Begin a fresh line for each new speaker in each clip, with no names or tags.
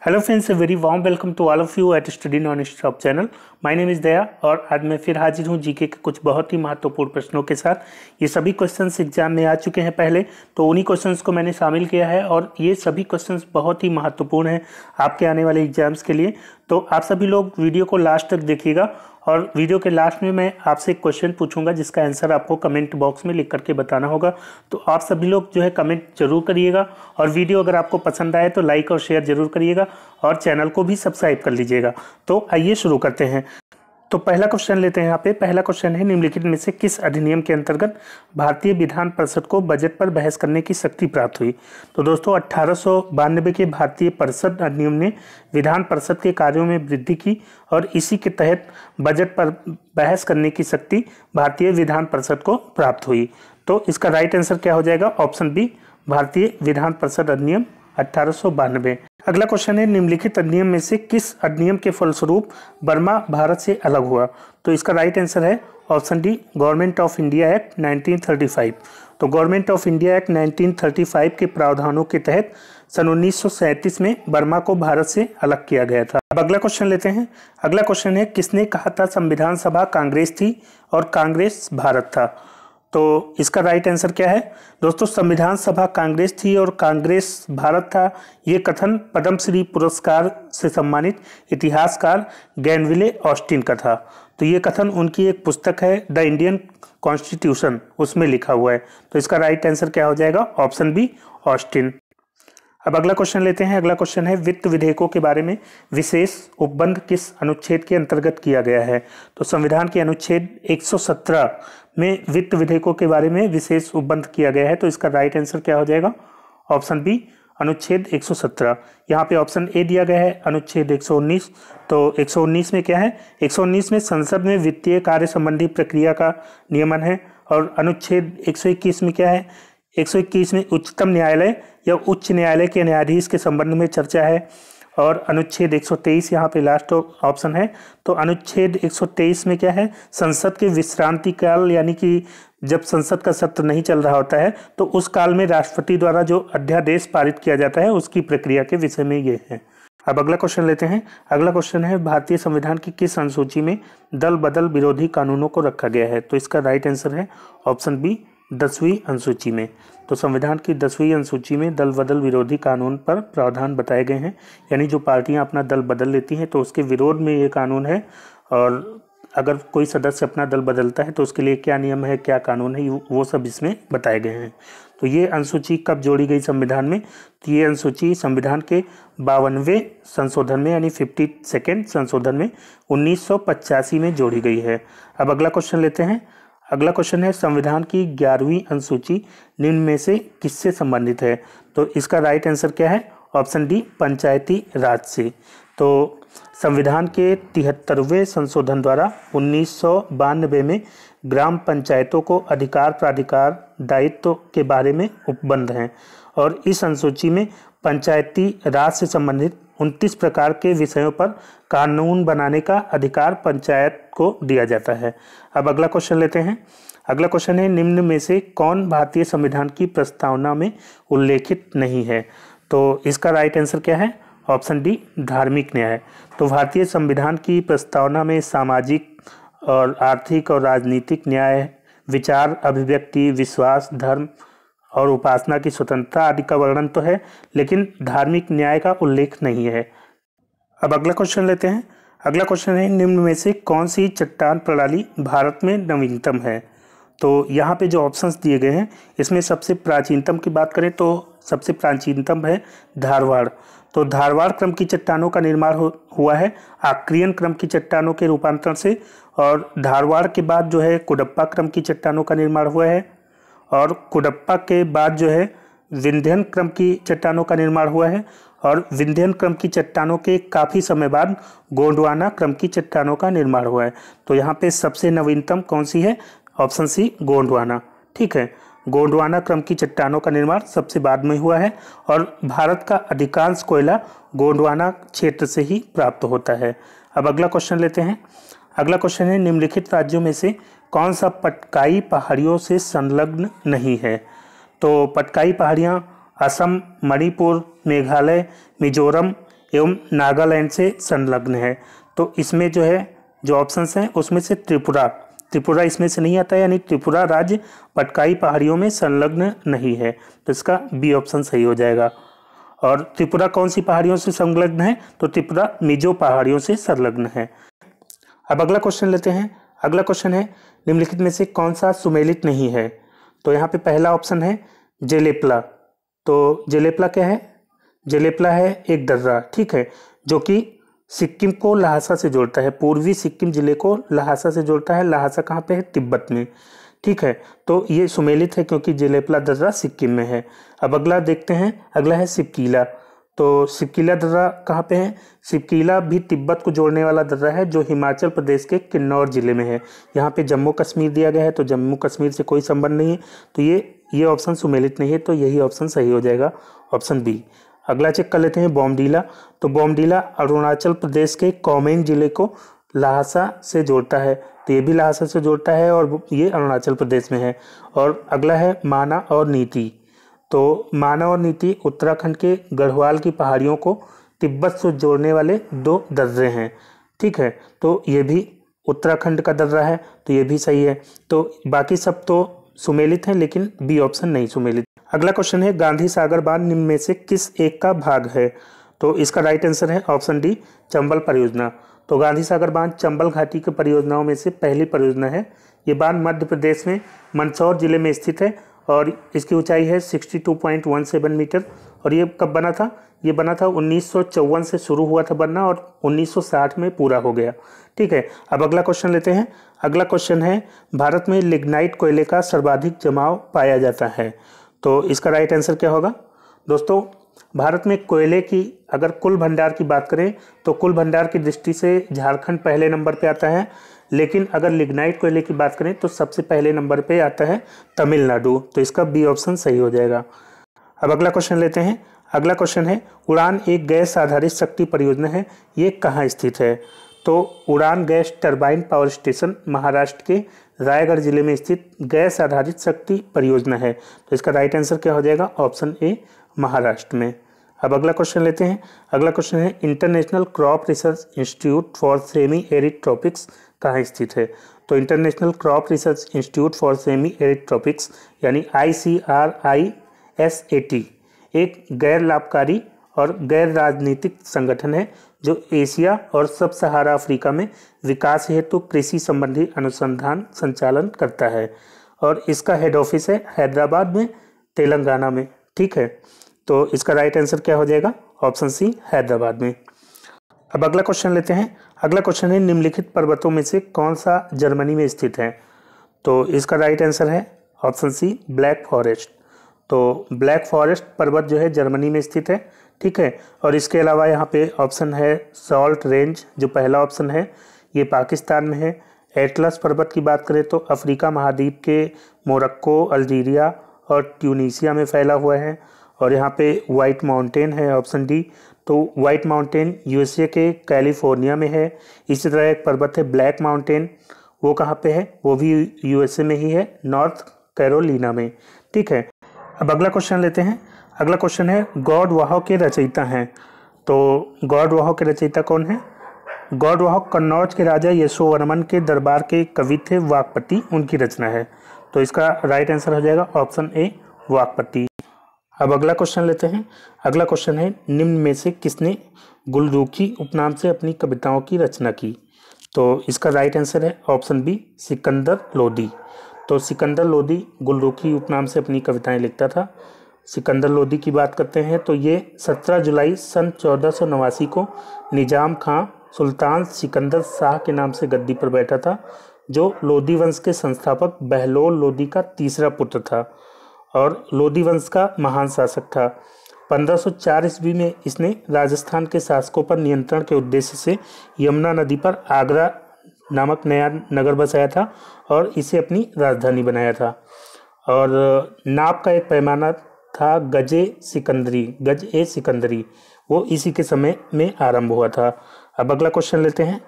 Hello friends, a very warm welcome to all of you at study non stop channel. My name is Daya और आज मैं फिर हाजिर हूँ जीके के कुछ बहुत ही महत्वपूर्ण प्रश्नों के साथ। ये सभी क्वेश्चंस एग्जाम में आ चुके हैं पहले, तो उन्हीं क्वेश्चंस को मैंने शामिल किया है और ये सभी क्वेश्चंस बहुत ही महत्वपूर्ण हैं आपके आने वाले एग्जाम्स के लिए। तो आप सभी लोग वीडियो को लास्ट तक देखिएगा और वीडियो के लास्ट में मैं आपसे एक क्वेश्चन पूछूंगा जिसका आंसर आपको कमेंट बॉक्स में लिख करके बताना होगा। तो आप सभी लोग जो है कमेंट जरूर करिएगा और वीडियो अगर आपको पसंद आए तो लाइक और शेयर जरूर करिएगा और चैनल को भी सब्सक्राइब कर लीजिएगा। तो आइए शुरू करते हैं। तो पहला क्वेश्चन लेते हैं। यहाँ पे पहला क्वेश्चन है, निम्नलिखित में से किस अधिनियम के अंतर्गत भारतीय विधान परिषद को बजट पर बहस करने की शक्ति प्राप्त हुई। तो दोस्तों 1892 के भारतीय परिषद अधिनियम ने विधान परिषद के कार्यों में वृद्धि की और इसी के तहत बजट पर बहस करने की शक्ति भारतीय विधान परिषद को प्राप्त हुई। तो इसका राइट आंसर क्या हो जाएगा? ऑप्शन बी, भारतीय विधान परिषद अधिनियम 1892। अगला क्वेश्चन है, निम्नलिखित अधिनियम में से किस अधिनियम के फलस्वरूप बर्मा भारत से अलग हुआ। तो इसका राइट आंसर है option D, government of India act 1935। तो गवर्नमेंट ऑफ इंडिया एक्ट 1935 के प्रावधानों के तहत सन 1937 में बर्मा को भारत से अलग किया गया था। अब अगला क्वेश्चन लेते हैं। अगला क्वेश्चन है, किसने कहा था संविधान सभा कांग्रेस थी और कांग्रेस भारत था। तो इसका राइट आंसर क्या है? दोस्तों संविधान सभा कांग्रेस थी और कांग्रेस भारत था। ये कथन पद्मश्री पुरस्कार से सम्मानित इतिहासकार गैनविले ऑस्टिन का था। तो ये कथन उनकी एक पुस्तक है द इंडियन कॉन्स्टिट्यूशन, उसमें लिखा हुआ है। तो इसका राइट आंसर क्या हो जाएगा? Option B, Austin. अब अगला क्वेश्चन लेते हैं। अगला क्वेश्चन है, वित्त विधेयकों के बारे में विशेष उपबंध किस अनुच्छेद के अंतर्गत किया गया है। तो संविधान के अनुच्छेद 117 में वित्त विधेयकों के बारे में विशेष उपबंध किया गया है। तो इसका राइट आंसर क्या हो जाएगा? ऑप्शन बी, अनुच्छेद 117। यहाँ पे ऑप्शन ए दिया गया है अनुच्छेद 119। तो 119 में क्या है? 119 में संसद में वित्तीय कार्य संबंधी प्रक्रिया का नियमन है और अनुच्छेद 121 में क्या है? 121 में उच्चतम न्यायालय या उच्च न्यायालय के न्यायाधीश के संबंध में चर्चा है और अनुच्छेद 123 यहाँ पे लास्ट ऑप्शन है। तो अनुच्छेद 123 में क्या है? संसद के विश्रांति काल, यानी कि जब संसद का सत्र नहीं चल रहा होता है तो उस काल में राष्ट्रपति द्वारा जो अध्यादेश पारित किया जाता है उसकी प्रक्रिया के विषय में ये है। अब अगला क्वेश्चन लेते हैं। अगला क्वेश्चन है, भारतीय संविधान की किस अनुसूची में दल बदल विरोधी कानूनों को रखा गया है। तो इसका राइट आंसर है ऑप्शन बी, 10वीं अनुसूची में। तो संविधान की 10वीं अनुसूची में दल बदल विरोधी कानून पर प्रावधान बताए गए हैं, यानी जो पार्टियां अपना दल बदल लेती हैं तो उसके विरोध में ये कानून है और अगर कोई सदस्य अपना दल बदलता है तो उसके लिए क्या नियम है, क्या कानून है, वो सब इसमें बताए गए हैं। तो ये अनुसूची कब जोड़ी गई संविधान में? तो ये अनुसूची संविधान के 52वें संशोधन में, यानी 52nd संशोधन में 1985 में जोड़ी गई है। अब अगला क्वेश्चन लेते हैं। अगला क्वेश्चन है, संविधान की 11वीं अनुसूची निम्न में से किससे संबंधित है। तो इसका राइट आंसर क्या है? ऑप्शन डी, पंचायती राज से। तो संविधान के 73वें संशोधन द्वारा 1992 में ग्राम पंचायतों को अधिकार प्राधिकार दायित्व के बारे में उपबंध हैं और इस अनुसूची में पंचायती राज से संबंधित 29 प्रकार के विषयों पर कानून बनाने का अधिकार पंचायत को दिया जाता है। अब अगला क्वेश्चन लेते हैं। अगला क्वेश्चन है, निम्न में से कौन भारतीय संविधान की प्रस्तावना में उल्लेखित नहीं है। तो इसका राइट आंसर क्या है? ऑप्शन डी, धार्मिक न्याय। तो भारतीय संविधान की प्रस्तावना में सामाजिक और आर्थिक और राजनीतिक न्याय, विचार अभिव्यक्ति, विश्वास, धर्म और उपासना की स्वतंत्रता आदि का वर्णन तो है, लेकिन धार्मिक न्याय का उल्लेख नहीं है। अब अगला क्वेश्चन लेते हैं। अगला क्वेश्चन है, निम्न में से कौन सी चट्टान प्रणाली भारत में नवीनतम है। तो यहाँ पे जो ऑप्शंस दिए गए हैं इसमें सबसे प्राचीनतम की बात करें तो सबसे प्राचीनतम है धारवाड़। तो धारवाड़ क्रम की चट्टानों का निर्माण हुआ है आक्रियन क्रम की चट्टानों के रूपांतरण से, और धारवाड़ के बाद जो है कुडप्पा क्रम की चट्टानों का निर्माण हुआ है और कुडप्पा के बाद जो है विंध्यन क्रम की चट्टानों का निर्माण हुआ है और विंध्यन क्रम की चट्टानों के काफ़ी समय बाद गोंडवाना क्रम की चट्टानों का निर्माण हुआ है। तो यहाँ पे सबसे नवीनतम कौन सी है? Option C, Gondwana. ठीक है, गोंडवाना क्रम की चट्टानों का निर्माण सबसे बाद में हुआ है और भारत का अधिकांश कोयला गोंडवाना क्षेत्र से ही प्राप्त होता है। अब अगला क्वेश्चन लेते हैं। अगला क्वेश्चन है, निम्नलिखित राज्यों में से कौन सा पटकाई पहाड़ियों से संलग्न नहीं है। तो पटकाई पहाड़ियाँ असम, मणिपुर, मेघालय, मिजोरम एवं नागालैंड से संलग्न है। तो इसमें जो है जो ऑप्शंस हैं उसमें से त्रिपुरा इसमें से नहीं आता है, यानी त्रिपुरा राज्य पटकाई पहाड़ियों में संलग्न नहीं है। तो इसका बी ऑप्शन सही हो जाएगा। और त्रिपुरा कौन सी पहाड़ियों से संलग्न है? तो त्रिपुरा मिजो पहाड़ियों से संलग्न है। अब अगला क्वेश्चन लेते हैं। अगला क्वेश्चन है निम्नलिखित में से कौन सा सुमेलित नहीं है? तो यहाँ पे पहला ऑप्शन है जेलेपला। तो जेलेपला क्या है? जेलेपला है एक दर्रा, ठीक है, जो कि सिक्किम को लहासा से जोड़ता है, पूर्वी सिक्किम जिले को लहासा से जोड़ता है। लहासा कहाँ पे है? तिब्बत में, ठीक है। तो ये सुमेलित है क्योंकि जेलेपला दर्रा सिक्किम में है। अब अगला देखते हैं, अगला है सिपकीला। तो सिपकीला दर्रा कहाँ पे है? सिपकीला भी तिब्बत को जोड़ने वाला दर्रा है जो हिमाचल प्रदेश के किन्नौर जिले में है। यहाँ पे जम्मू कश्मीर दिया गया है, तो जम्मू कश्मीर से कोई संबंध नहीं है, तो ये ऑप्शन सुमेलित नहीं है, तो यही ऑप्शन सही हो जाएगा, ऑप्शन बी। अगला चेक कर लेते हैं बॉमडीला। तो बॉमडीला अरुणाचल प्रदेश के कोमेंग जिले को लहासा से जोड़ता है, तो ये भी लहासा से जोड़ता है और ये अरुणाचल प्रदेश में है। और अगला है माना और नीति। तो माना और नीति उत्तराखंड के गढ़वाल की पहाड़ियों को तिब्बत से जोड़ने वाले दो दर्रे हैं, ठीक है। तो ये भी उत्तराखंड का दर्रा है, तो ये भी सही है। तो बाकी सब तो सुमेलित हैं, लेकिन बी ऑप्शन नहीं सुमेलित। अगला क्वेश्चन है गांधी सागर बांध निम्न में से किस एक का भाग है? तो इसका राइट आंसर है ऑप्शन डी, चंबल परियोजना। तो गांधी सागर बांध चंबल घाटी की परियोजनाओं में से पहली परियोजना है। ये बांध मध्य प्रदेश में मंदसौर जिले में स्थित है और इसकी ऊंचाई है 62.17 मीटर। और ये कब बना था? ये बना था 1954 से शुरू हुआ था बनना और 1960 में पूरा हो गया, ठीक है। अब अगला क्वेश्चन लेते हैं। अगला क्वेश्चन है भारत में लिग्नाइट कोयले का सर्वाधिक जमाव पाया जाता है। तो इसका राइट आंसर क्या होगा? दोस्तों, भारत में कोयले की अगर कुल भंडार की बात करें तो कुल भंडार की दृष्टि से झारखंड पहले नंबर पे आता है, लेकिन अगर लिग्नाइट कोयले की बात करें तो सबसे पहले नंबर पे आता है तमिलनाडु। तो इसका बी ऑप्शन सही हो जाएगा। अब अगला क्वेश्चन लेते हैं। अगला क्वेश्चन है उड़ान एक गैस आधारित शक्ति परियोजना है, ये कहाँ स्थित है? तो उड़ान gas turbine power station Maharashtra के रायगढ़ जिले में स्थित गैस आधारित शक्ति परियोजना है। तो इसका राइट आंसर क्या हो जाएगा? ऑप्शन ए, महाराष्ट्र में। अब अगला क्वेश्चन लेते हैं। अगला क्वेश्चन है international crop research institute for semi arid tropics कहाँ स्थित है? तो international crop research institute for semi arid tropics यानी ICRISAT एक गैर लाभकारी और गैर राजनीतिक संगठन है जो एशिया और सब सहारा अफ्रीका में विकास हेतु कृषि संबंधी अनुसंधान संचालन करता है और इसका हेड ऑफिस है हैदराबाद में, तेलंगाना में, ठीक है। तो इसका राइट आंसर क्या हो जाएगा? ऑप्शन सी, हैदराबाद में। अब अगला क्वेश्चन लेते हैं। अगला क्वेश्चन है निम्नलिखित पर्वतों में से कौन सा जर्मनी में स्थित है? तो इसका राइट आंसर है ऑप्शन सी, ब्लैक फॉरेस्ट। तो ब्लैक फॉरेस्ट पर्वत जो है जर्मनी में स्थित है, ठीक है। और इसके अलावा यहाँ पे ऑप्शन है सॉल्ट रेंज, जो पहला ऑप्शन है, ये पाकिस्तान में है। एटलस पर्वत की बात करें तो अफ्रीका महाद्वीप के मोरक्को, अल्जीरिया और ट्यूनीसिया में फैला हुआ है। और यहाँ पे वाइट माउंटेन है, ऑप्शन डी। तो वाइट माउंटेन यूएसए के कैलिफोर्निया में है। इसी तरह एक पर्वत है ब्लैक माउंटेन, वो कहाँ पे है? वो भी यूएसए में ही है, नॉर्थ कैरोलिना में, ठीक है। अब अगला क्वेश्चन लेते हैं। अगला क्वेश्चन है गॉड वाह के रचयिता हैं। तो गॉड वाह के रचयिता कौन है? गॉड वाह कन्नौज के राजा यशोवर्मन के दरबार के कवि थे, वाकपति उनकी रचना है। तो इसका राइट आंसर हो जाएगा ऑप्शन ए, वाकपति। अब अगला क्वेश्चन लेते हैं। अगला क्वेश्चन है निम्न में से किसने गुलरुखी उपनाम से अपनी कविताओं की रचना की? तो इसका राइट आंसर है ऑप्शन बी, सिकंदर लोदी। तो सिकंदर लोदी गुलरुखी उपनाम से अपनी कविताएं लिखता था। सिकंदर लोदी की बात करते हैं तो ये 17 जुलाई सन 1489 को निजाम खां सुल्तान सिकंदर शाह के नाम से गद्दी पर बैठा था, जो लोदी वंश के संस्थापक बहलोल लोदी का तीसरा पुत्र था और लोदी वंश का महान शासक था। 1504 ईस्वी में इसने राजस्थान के शासकों पर नियंत्रण के उद्देश्य से यमुना नदी पर आगरा नामक नया नगर बसाया था और इसे अपनी राजधानी बनाया था। और नाप का एक पैमाना था गज ए सिकंदरी, वो इसी के समय में आरंभ हुआ था। अब अगला क्वेश्चन लेते हैं।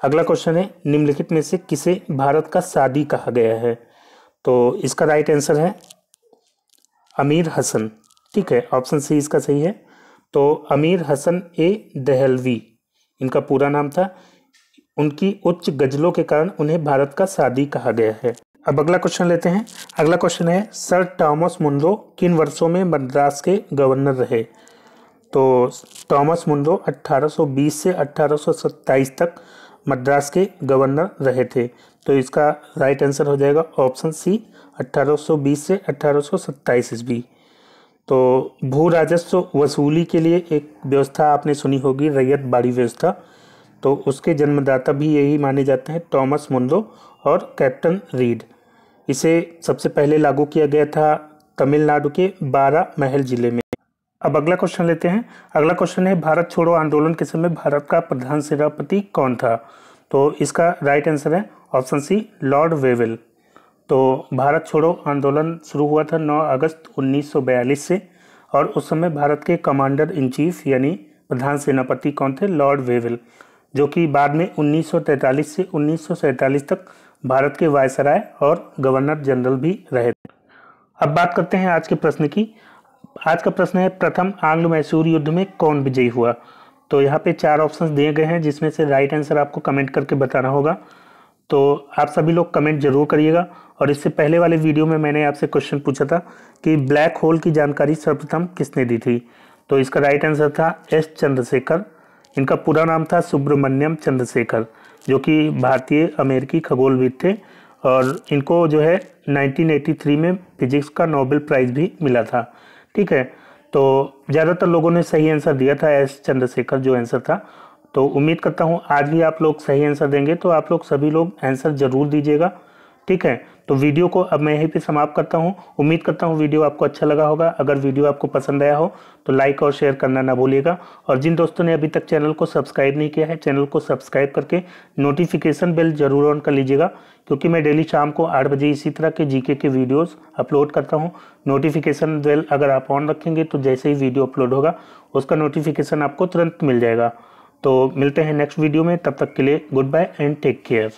अगला क्वेश्चन है निम्नलिखित में से किसे भारत का सादी कहा गया है? तो इसका राइट आंसर है अमीर हसन, ठीक है, ऑप्शन सी इसका सही है। तो अमीर हसन ए दहलवी इनका पूरा नाम था। उनकी उच्च गजलों के कारण उन्हें भारत का सादी कहा गया है। अब अगला क्वेश्चन लेते हैं। अगला क्वेश्चन है, सर थॉमस मुनरो किन वर्षों में मद्रास के गवर्नर रहे? तो थॉमस मुनरो 1820 से 1827 तक मद्रास के गवर्नर रहे थे। तो इसका राइट आंसर हो जाएगा ऑप्शन सी, 1820 से 1827 ईस्वी। तो भू राजस्व वसूली के लिए एक व्यवस्था आपने सुनी होगी, रैयत बाड़ी व्यवस्था। तो उसके जन्मदाता भी यही माने जाते हैं, थॉमस मुनरो और कैप्टन रीड। इसे सबसे पहले लागू किया गया था तमिलनाडु के बारामहल जिले में। अब अगला क्वेश्चन लेते हैं। अगला क्वेश्चन है, भारत छोड़ो आंदोलन के समय भारत का प्रधान सेनापति कौन था? तो इसका राइट आंसर है ऑप्शन सी, लॉर्ड वेवेल। तो भारत छोड़ो आंदोलन शुरू हुआ था 9 अगस्त 1942 से, और उस समय भारत के कमांडर इन चीफ यानी प्रधान सेनापति कौन थे? लॉर्ड वेवेल, जो कि बाद में 1943 से 1947 तक भारत के वायसराय और गवर्नर जनरल भी रहे थे। अब बात करते हैं आज के प्रश्न की। आज का प्रश्न है, प्रथम आंग्ल मैसूर युद्ध में कौन विजयी हुआ? तो यहाँ पे 4 ऑप्शंस दिए गए हैं, जिसमें से राइट आंसर आपको कमेंट करके बताना होगा। तो आप सभी लोग कमेंट जरूर करिएगा। और इससे पहले वाले वीडियो में मैंने आपसे क्वेश्चन पूछा था कि ब्लैक होल की जानकारी सर्वप्रथम किसने दी थी? तो इसका राइट आंसर था एस चंद्रशेखर। इनका पूरा नाम था सुब्रमण्यम चंद्रशेखर, जो कि भारतीय अमेरिकी खगोलविद थे। और इनको जो है 1983 में फिजिक्स का नोबेल प्राइज़ भी मिला था। ठीक है, तो ज़्यादातर लोगों ने सही आंसर दिया था, एस चंद्रशेखर जो आंसर था। तो उम्मीद करता हूँ आज भी आप लोग सही आंसर देंगे। तो आप लोग सभी लोग आंसर ज़रूर दीजिएगा। ठीक है, तो वीडियो को अब मैं यहीं पे समाप्त करता हूँ। उम्मीद करता हूँ वीडियो आपको अच्छा लगा होगा। अगर वीडियो आपको पसंद आया हो तो लाइक और शेयर करना ना भूलिएगा। और जिन दोस्तों ने अभी तक चैनल को सब्सक्राइब नहीं किया है, चैनल को सब्सक्राइब करके नोटिफिकेशन बेल जरूर ऑन कर लीजिएगा, क्योंकि मैं डेली शाम को 8 बजे इसी तरह के जीके के वीडियोज़ अपलोड करता हूँ। नोटिफिकेशन बेल अगर आप ऑन रखेंगे तो जैसे ही वीडियो अपलोड होगा उसका नोटिफिकेशन आपको तुरंत मिल जाएगा। तो मिलते हैं नेक्स्ट वीडियो में, तब तक के लिए good bye and take care.